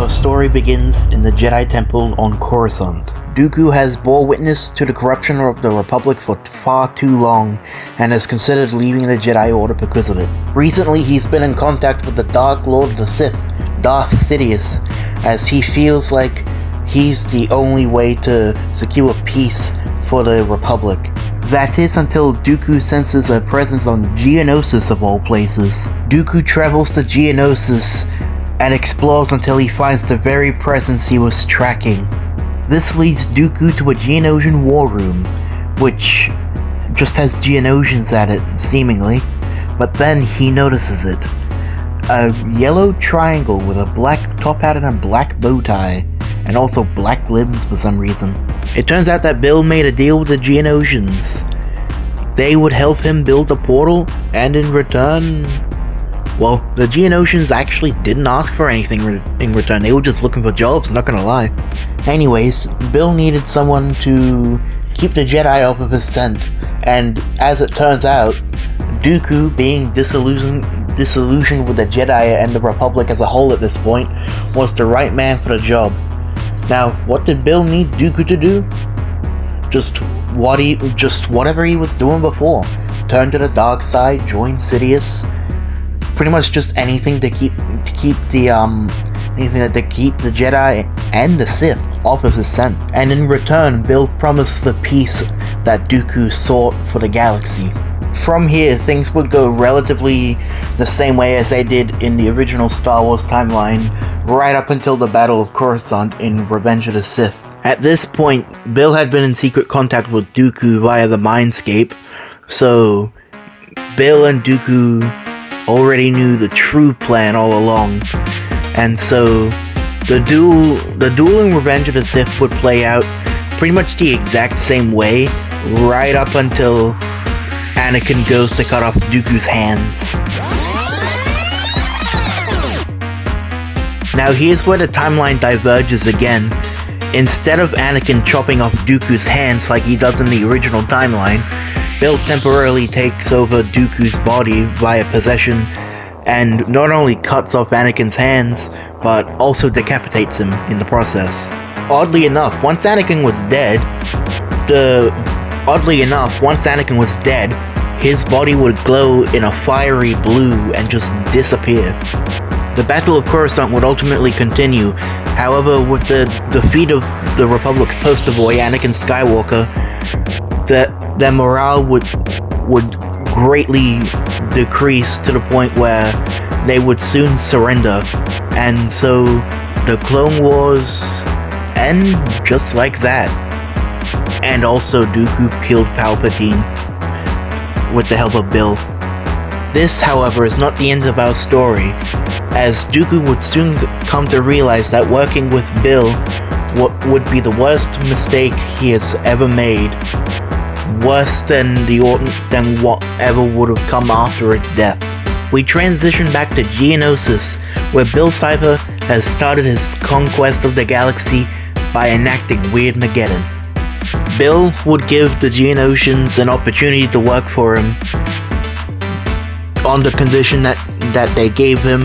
Our story begins in the Jedi Temple on Coruscant. Dooku has bore witness to the corruption of the Republic for far too long, and has considered leaving the Jedi Order because of it. Recently, he's been in contact with the Dark Lord of the Sith, Darth Sidious, as he feels like he's the only way to secure peace for the Republic. That is until Dooku senses a presence on Geonosis of all places. Dooku travels to Geonosis and explores until he finds the very presence he was tracking. This leads Dooku to a Geonosian war room, which just has Geonosians at it, seemingly, but then he notices it. A yellow triangle with a black top hat and a black bow tie, and also black limbs for some reason. It turns out that Bill made a deal with the Geonosians. They would help him build a portal, and in return, well, the Geonosians actually didn't ask for anything in return. They were just looking for jobs, not gonna lie. Anyways, Bill needed someone to keep the Jedi off of his scent, and as it turns out, Dooku, being disillusioned with the Jedi and the Republic as a whole at this point, was the right man for the job. Now, what did Bill need Dooku to do? Just whatever he was doing before. Turn to the dark side, join Sidious. Pretty much just anything to keep the Jedi and the Sith off of his scent. And in return, Bill promised the peace that Dooku sought for the galaxy. From here, things would go relatively the same way as they did in the original Star Wars timeline, right up until the Battle of Coruscant in Revenge of the Sith. At this point, Bill had been in secret contact with Dooku via the Mindscape, so Bill and Dooku already knew the true plan all along, and so the duel in Revenge of the Sith would play out pretty much the exact same way, right up until Anakin goes to cut off Dooku's hands. Now here's where the timeline diverges again. Instead of Anakin chopping off Dooku's hands like he does in the original timeline, Bill temporarily takes over Dooku's body via possession, and not only cuts off Anakin's hands, but also decapitates him in the process. Oddly enough, once Anakin was dead, his body would glow in a fiery blue and just disappear. The Battle of Coruscant would ultimately continue. However, with the defeat of the Republic's poster boy, Anakin Skywalker, their morale would greatly decrease to the point where they would soon surrender. And so the Clone Wars end just like that. And also Dooku killed Palpatine with the help of Bill. This, however, is not the end of our story, as Dooku would soon come to realize that working with Bill would be the worst mistake he has ever made, worse than whatever would have come after his death. We transition back to Geonosis, where Bill Cipher has started his conquest of the galaxy by enacting Weirdmageddon. Bill would give the Geonosians an opportunity to work for him, on the condition that they gave him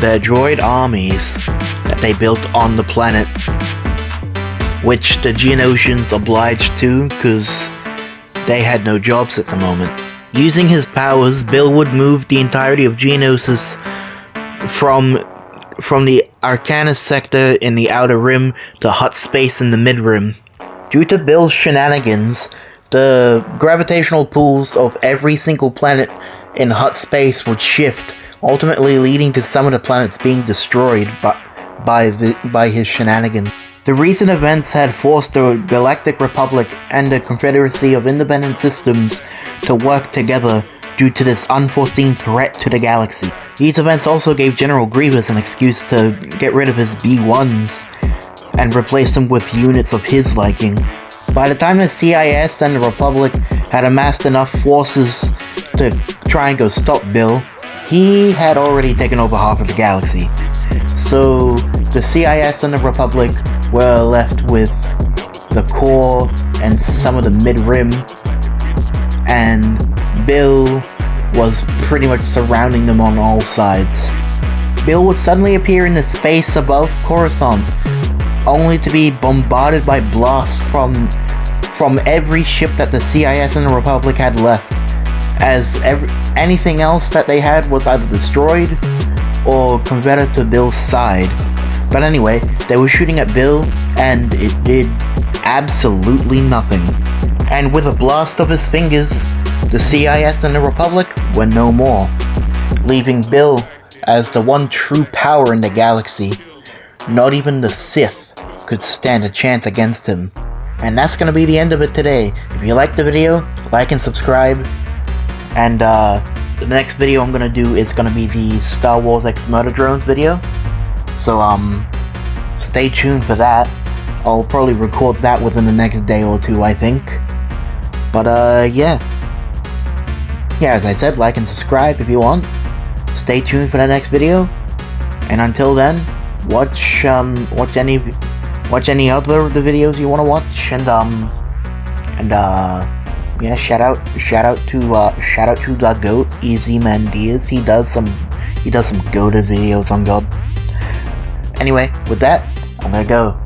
their droid armies that they built on the planet, which the Geonosians obliged to because they had no jobs at the moment. Using his powers, Bill would move the entirety of Geonosis from the Arcanus sector in the Outer Rim to Hutt space in the Mid-Rim. Due to Bill's shenanigans, the gravitational pools of every single planet in Hutt space would shift, ultimately leading to some of the planets being destroyed by his shenanigans. The recent events had forced the Galactic Republic and the Confederacy of Independent Systems to work together due to this unforeseen threat to the galaxy. These events also gave General Grievous an excuse to get rid of his B-1s and replace them with units of his liking. By the time the CIS and the Republic had amassed enough forces to try and go stop Bill, he had already taken over half of the galaxy. So the CIS and the Republic were left with the core and some of the mid-rim, and Bill was pretty much surrounding them on all sides. Bill would suddenly appear in the space above Coruscant, only to be bombarded by blasts from every ship that the CIS and the Republic had left, as anything else that they had was either destroyed or converted to Bill's side. But anyway, they were shooting at Bill, and it did absolutely nothing. And with a blast of his fingers, the CIS and the Republic were no more, leaving Bill as the one true power in the galaxy. Not even the Sith could stand a chance against him. And that's gonna be the end of it today. If you liked the video, like and subscribe. And the next video I'm gonna do is gonna be the Star Wars X Murder Drones video. So stay tuned for that. I'll probably record that within the next day or two, I think. But yeah, as I said, like and subscribe if you want. Stay tuned for the next video. And until then, watch any other of the videos you want to watch, and yeah, shout out to the GOAT, Easy Mendiz. He does some goated videos on God. Anyway, with that, I'm gonna go.